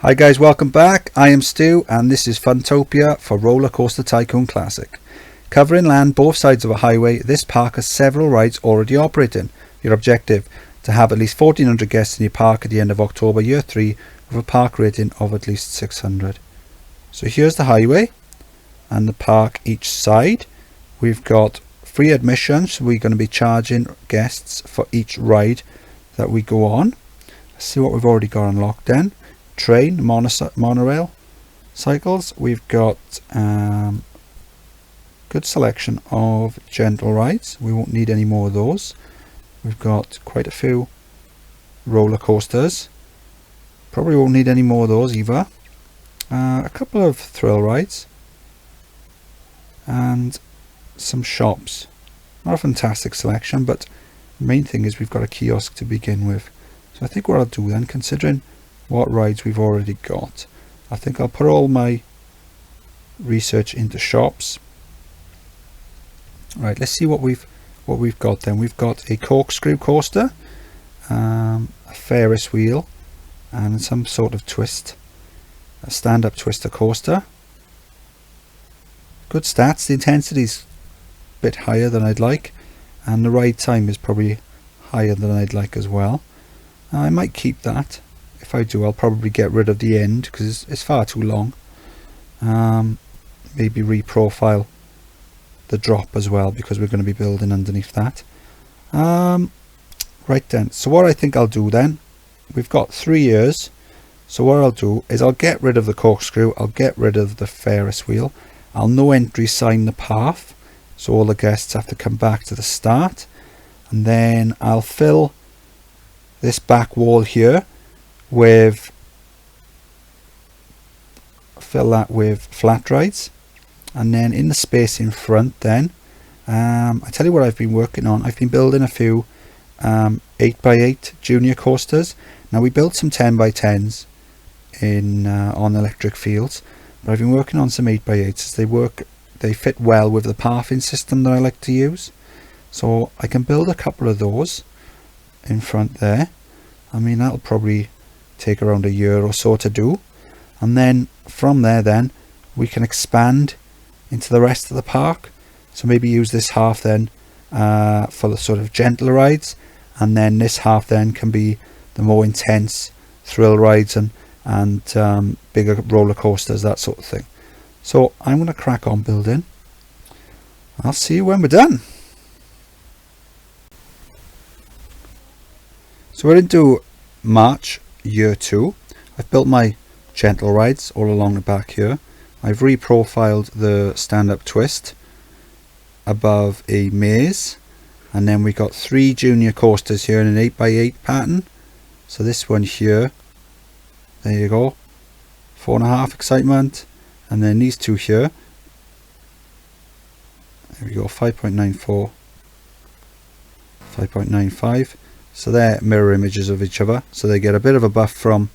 Hi guys, welcome back. I am Stu and this is Funtopia for Roller Coaster Tycoon Classic. Covering land both sides of a highway, this park has several rides already operating. Your objective, to have at least 1400 guests in your park at the end of October year 3 with a park rating of at least 600. So here's the highway and the park each side. We've got free admission, so we're going to be charging guests for each ride that we go on. Let's see what we've already got unlocked then. Train, monorail, cycles. We've got good selection of gentle rides. We won't need any more of those. We've got quite a few roller coasters. Probably won't need any more of those either. A couple of thrill rides and some shops. Not a fantastic selection, but the main thing is we've got a kiosk to begin with. So I think what I'll do then, considering what rides we've already got, I think I'll put all my research into shops. Right, let's see what we've got then. We've got a corkscrew coaster, a Ferris wheel, and some sort of twist, a stand-up twister coaster. Good stats. The intensity's a bit higher than I'd like, and the ride time is probably higher than I'd like as well. I might keep that. If I do, I'll probably get rid of the end because it's far too long. Maybe reprofile the drop as well because we're going to be building underneath that. Right then, so what I think I'll do then, we've got 3 years. So what I'll do is I'll get rid of the corkscrew, I'll get rid of the Ferris wheel, I'll no entry sign the path, so all the guests have to come back to the start, and then I'll fill this back wall here with flat rides, and then in the space in front then I tell you what I've been working on. I've been building a few 8x8 junior coasters. Now we built some 10x10s in on electric fields, but I've been working on some 8x8s. They fit well with the pathing system that I like to use, so I can build a couple of those in front there. I mean, that'll probably take around a year or so to do, and then from there then we can expand into the rest of the park. So maybe use this half then for the sort of gentler rides, and then this half then can be the more intense thrill rides and bigger roller coasters, that sort of thing. So I'm going to crack on building. I'll see you when we're done. So we're into March year 2. I've built my gentle rides all along the back here. I've reprofiled the stand-up twist above a maze, and then we got 3 junior coasters here in an 8x8 pattern. So this one here, there you go, 4.5 excitement, and then these 2 here, there we go, 5.94, 5.95. So they're mirror images of each other, so they get a bit of a buff from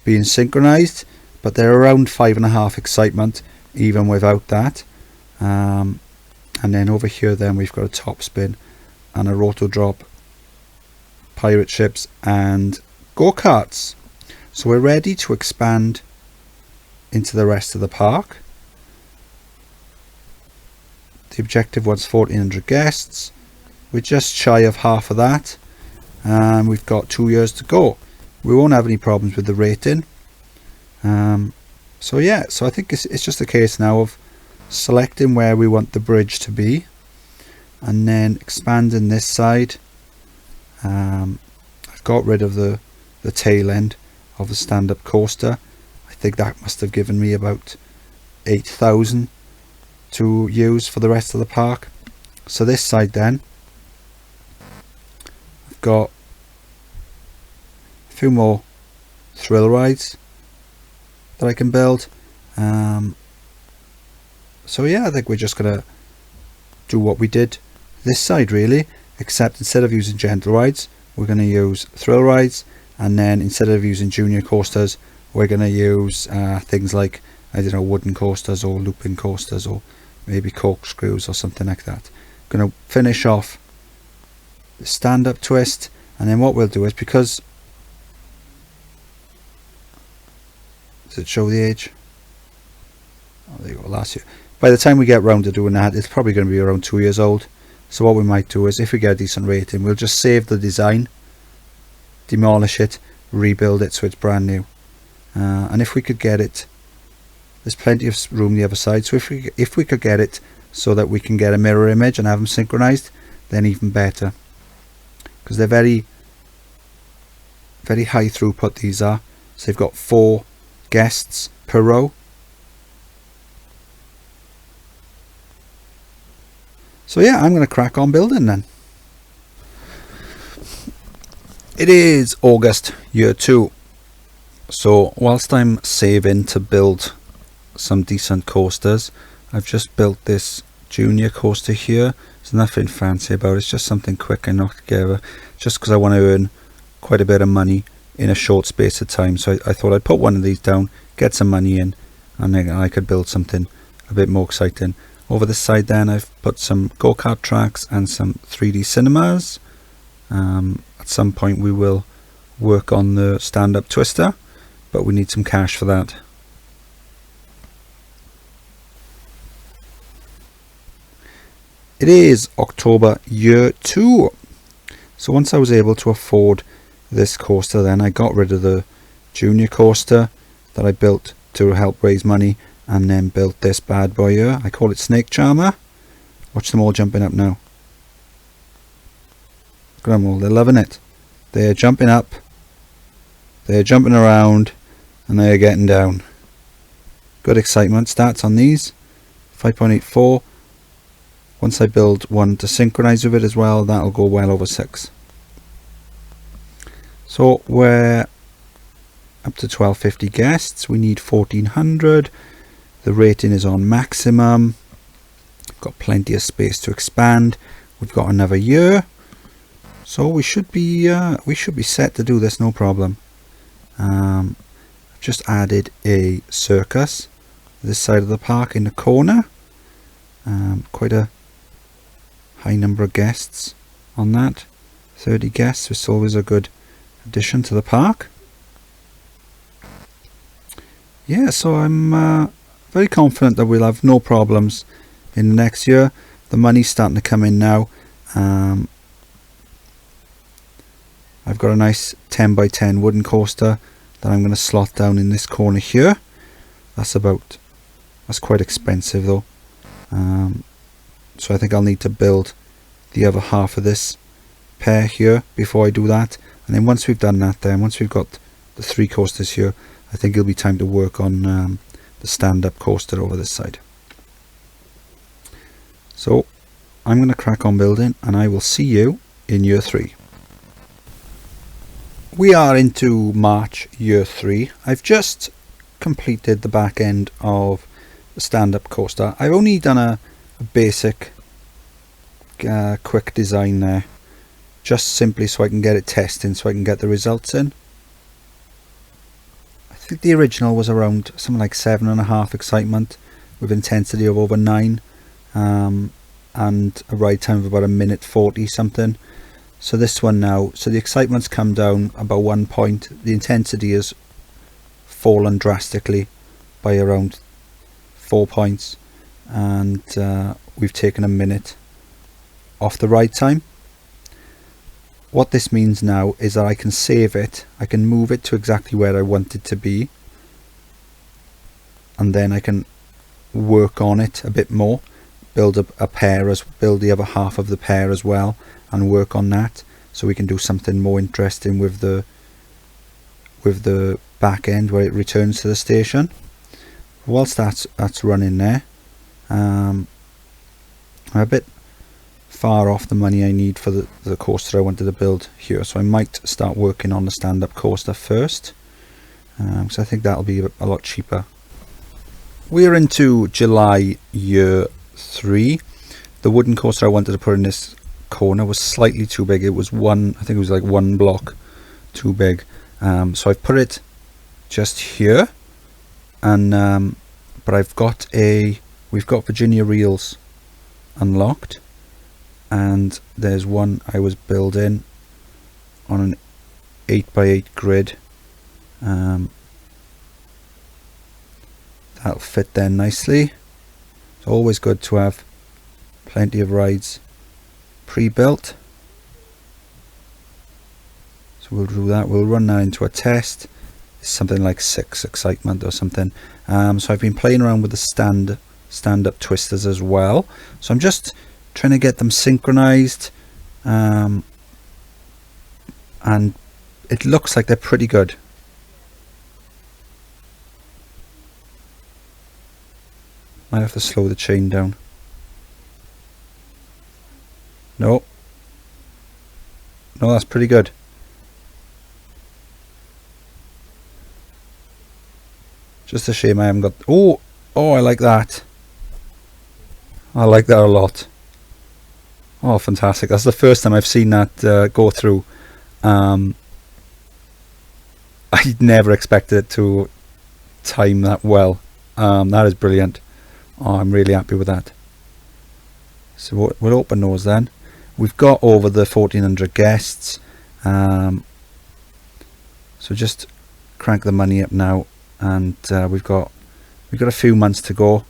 being synchronized, but they're around 5.5 excitement even without that. And then over here then we've got a top spin and a roto drop, pirate ships and go-karts. So we're ready to expand into the rest of the park. The objective was 1400 guests. We're just shy of half of that, and we've got 2 years to go. We won't have any problems with the rating. So yeah, so I think it's just a case now of selecting where we want the bridge to be and then expanding this side. I've got rid of the tail end of the stand-up coaster. I think that must have given me about 8,000 to use for the rest of the park. So this side then, I've got a few more thrill rides that I can build. So yeah, I think we're just gonna do what we did this side really, except instead of using gentle rides, we're going to use thrill rides, and then instead of using junior coasters, we're going to use things like, I don't know, wooden coasters or looping coasters or maybe corkscrews or something like that. Going to finish off the stand-up twist, and then what we'll do is, because Does it show the age? Oh, there you go, last year. By the time we get round to doing that, it's probably going to be around 2 years old. So what we might do is, if we get a decent rating, we'll just save the design, demolish it, rebuild it so it's brand new. And if we could get it, there's plenty of room the other side, so if we could get it so that we can get a mirror image and have them synchronized, then even better, because they're very high throughput, these are. So they've got 4 guests per row. So yeah, I'm going to crack on building then. It is August year 2, so whilst I'm saving to build some decent coasters, I've just built this junior coaster here. There's nothing fancy about it, it's just something quick I knocked together, just because I want to earn quite a bit of money in a short space of time. So I thought I'd put one of these down, get some money in, and then I could build something a bit more exciting. Over this side then I've put some go-kart tracks and some 3D cinemas. At some point we will work on the stand-up twister, but we need some cash for that. It is October year 2. So once I was able to afford this coaster, then I got rid of the junior coaster that I built to help raise money, and then built this bad boy here. I call it Snake Charmer. Watch them all jumping up now. Look at them all, they're loving it. They're jumping up, they're jumping around, and they're getting down. Good excitement. Starts on these 5.84. Once I build one to synchronize with it as well, that'll go well over 6. So we're up to 1250 guests. We need 1400. The rating is on maximum. Got plenty of space to expand. We've got another year, so we should be set to do this, no problem. I've just added a circus this side of the park in the corner. Quite a high number of guests on that. 30 guests, which is always a good addition to the park. Yeah, so I'm very confident that we'll have no problems in the next year. The money's starting to come in now. I've got a nice 10x10 wooden coaster that I'm going to slot down in this corner here. That's quite expensive though. So I think I'll need to build the other half of this pair here before I do that. And then once we've done that, then once we've got the 3 coasters here, I think it'll be time to work on the stand-up coaster over this side. So I'm going to crack on building, and I will see you in year 3. We are into March year 3. I've just completed the back end of the stand-up coaster. I've only done a basic quick design there, just simply so I can get it testing, so I can get the results in. I think the original was around something like 7.5 excitement with intensity of over 9, and a ride time of about 1:40 something. So this one now, so the excitement's come down about 1 point. The intensity has fallen drastically by around 4 points, and we've taken 1 minute off the ride time. What this means now is that I can save it, I can move it to exactly where I want it to be, and then I can work on it a bit more, build a pair, build the other half of the pair as well, and work on that, so we can do something more interesting with the back end where it returns to the station. Whilst that's running there, I'm a bit far off the money I need for the coaster I wanted to build here, so I might start working on the stand-up coaster first, because I think that'll be a lot cheaper. We're into July year 3. The wooden coaster I wanted to put in this corner was slightly too big. It was I think it was like 1 block too big, so I've put it just here, and but we've got Virginia reels unlocked, and there's one I was building on an 8x8 grid, That'll fit there nicely. It's always good to have plenty of rides pre-built. So we'll do that. We'll run that into a test. It's something like 6 excitement or something. So I've been playing around with the stand-up twisters as well. So I'm just trying to get them synchronized, and it looks like they're pretty good. Might have to slow the chain down. No, that's pretty good. Just a shame I haven't got... Oh, I like that. I like that a lot. Oh, fantastic. That's the first time I've seen that go through. I never expected it to time that well. That is brilliant. Oh, I'm really happy with that. So we'll open those then. We've got over the 1,400 guests. So just crank the money up now. And we've got a few months to go.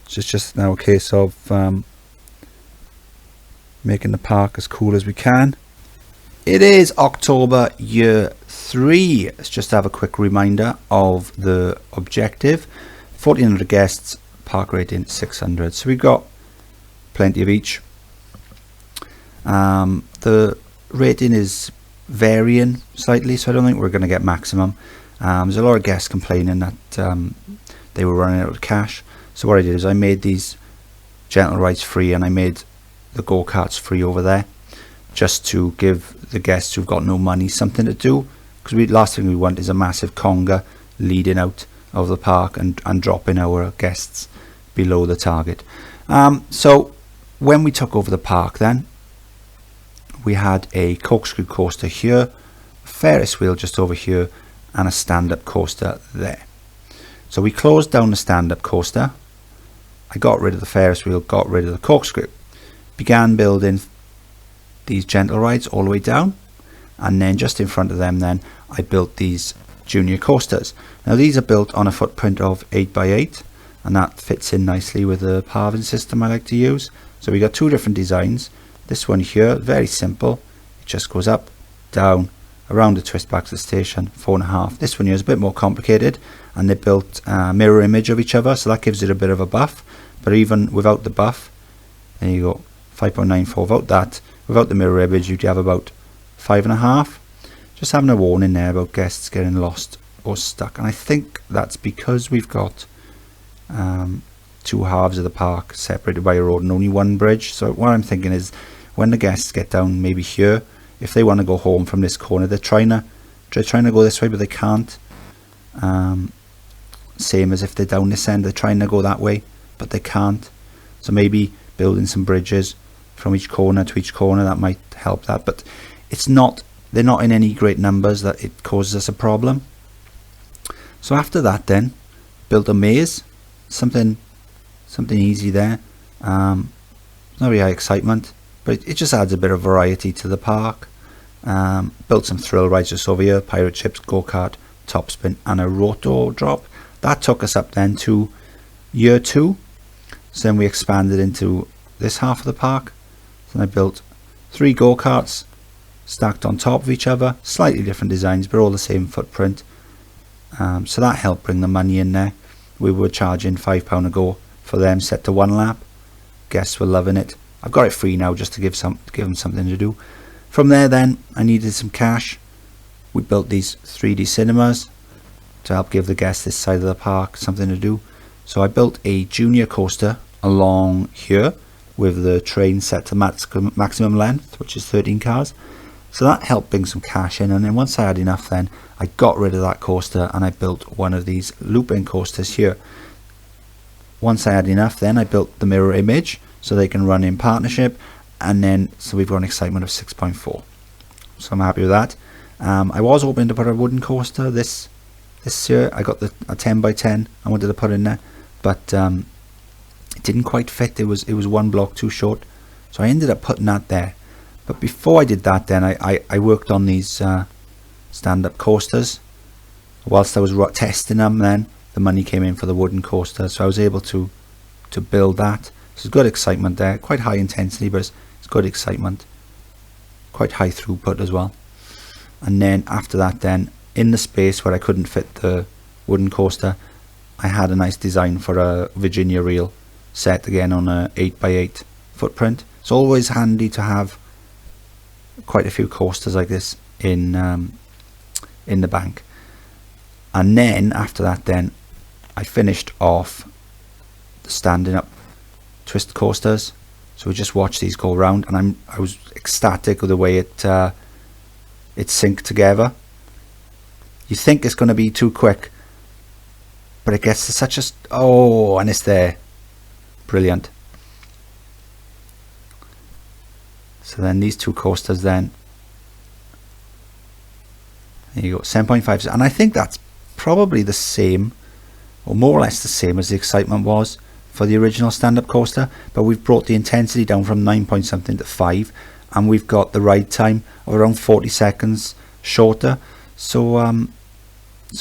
So it's just now a case of making the park as cool as we can. It is October year 3. Let's just have a quick reminder of the objective. 1,400 guests, park rating 600. So we've got plenty of each. The rating is varying slightly, so I don't think we're going to get maximum. There's a lot of guests complaining that they were running out of cash. So what I did is I made these gentle rides free, and I made the go-karts free over there, just to give the guests who've got no money something to do. Because last thing we want is a massive conga leading out of the park and dropping our guests below the target. So when we took over the park then, we had a corkscrew coaster here, a Ferris wheel just over here, and a stand-up coaster there. So we closed down the stand-up coaster. I got rid of the Ferris wheel, got rid of the corkscrew, began building these gentle rides all the way down, and then just in front of them then I built these junior coasters. Now these are built on a footprint of 8x8, and that fits in nicely with the paving system I like to use. So we got two different designs. This one here, very simple, it just goes up, down, around the twist back to the station, 4.5. This one here is a bit more complicated, and they built a mirror image of each other, so that gives it a bit of a buff. But even without the buff, there you go, 5.94. Without the mirror image, you'd have about 5.5. Just having a warning there about guests getting lost or stuck, and I think that's because we've got two halves of the park separated by a road and only one bridge. So what I'm thinking is, when the guests get down maybe here, if they want to go home from this corner, they're trying to go this way, but they can't. Same as if they're down this end, they're trying to go that way, but they can't. So maybe building some bridges from each corner to each corner, that might help that. But it's not, they're not in any great numbers that it causes us a problem. So after that then, built a maze, something easy there. Not really high excitement, but it just adds a bit of variety to the park. Built some thrill rides just over here, pirate ships, go-kart, top spin, and a roto drop. That took us up then to year 2. So then we expanded into this half of the park. So I built 3 go-karts stacked on top of each other, slightly different designs, but all the same footprint. So that helped bring the money in there. We were charging £5 a go for them, set to 1 lap. Guests were loving it. I've got it free now just to give them something to do. From there then, I needed some cash. We built these 3D cinemas to help give the guests this side of the park something to do. So I built a junior coaster along here with the train set to maximum length, which is 13 cars. So that helped bring some cash in, and then once I had enough, then I got rid of that coaster and I built one of these looping coasters here. Once I had enough, then I built the mirror image so they can run in partnership, and then so we've got an excitement of 6.4. So I'm happy with that. I was hoping to put a wooden coaster this year. I got a 10x10 I wanted to put in there, but it didn't quite fit. It was one block too short, so I ended up putting that there. But before I did that, then I worked on these stand-up coasters whilst I was testing them then, the money came in for the wooden coaster, so I was able to build that. So it's good excitement there, quite high intensity, but it's good excitement, quite high throughput as well. And then after that, then in the space where I couldn't fit the wooden coaster, I had a nice design for a Virginia reel set again on a 8x8 footprint. It's always handy to have quite a few coasters like this in the bank. And then after that, then I finished off the standing up twist coasters. So we just watched these go around, and I was ecstatic with the way it synced together. You think it's going to be too quick, but it gets to such a and it's there. Brilliant. So then these two coasters, then there you go, 7.5, and I think that's probably the same, or more or less the same as the excitement was for the original stand-up coaster, but we've brought the intensity down from 9 point something to 5, and we've got the ride time of around 40 seconds shorter. So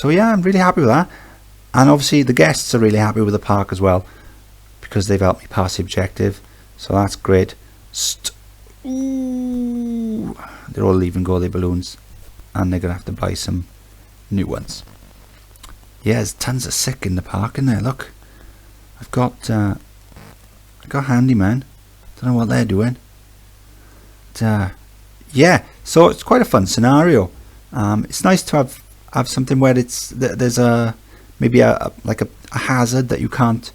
yeah, I'm really happy with that, and obviously the guests are really happy with the park as well, because they've helped me pass the objective, so that's great. Ooh, they're all leaving go, their balloons, and they're gonna have to buy some new ones. Yeah, there's tons of sick in the park in there. Look, I got handyman. Don't know what they're doing. But, yeah, so it's quite a fun scenario. It's nice to have something where there's maybe a hazard that you can't.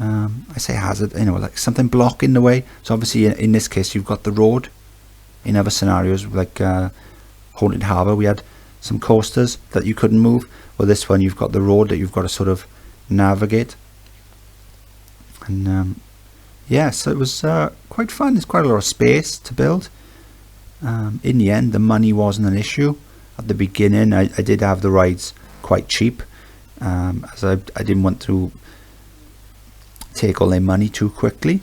I say hazard, like something blocking the way. So obviously in this case you've got the road. In other scenarios like Haunted Harbour, we had some coasters that you couldn't move. Well, this one you've got the road that you've got to sort of navigate. And yeah, so it was quite fun. There's quite a lot of space to build. In the end, the money wasn't an issue. At the beginning, I did have the rides quite cheap, as I didn't want to take all their money too quickly.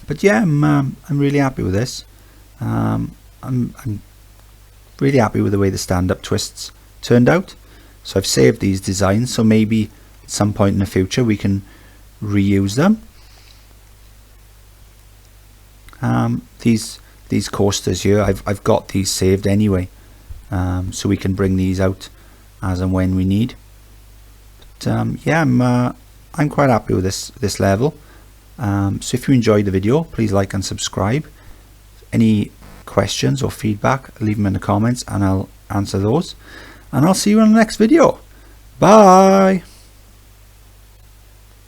But yeah, I'm really happy with this. I'm really happy with the way the stand-up twists turned out. So I've saved these designs, so maybe at some point in the future we can reuse them. These coasters here, I've got these saved anyway, so we can bring these out as and when we need. But yeah, I'm quite happy with this level. So if you enjoyed the video, please like and subscribe. Any questions or feedback, leave them in the comments and I'll answer those. And I'll see you in the next video. Bye.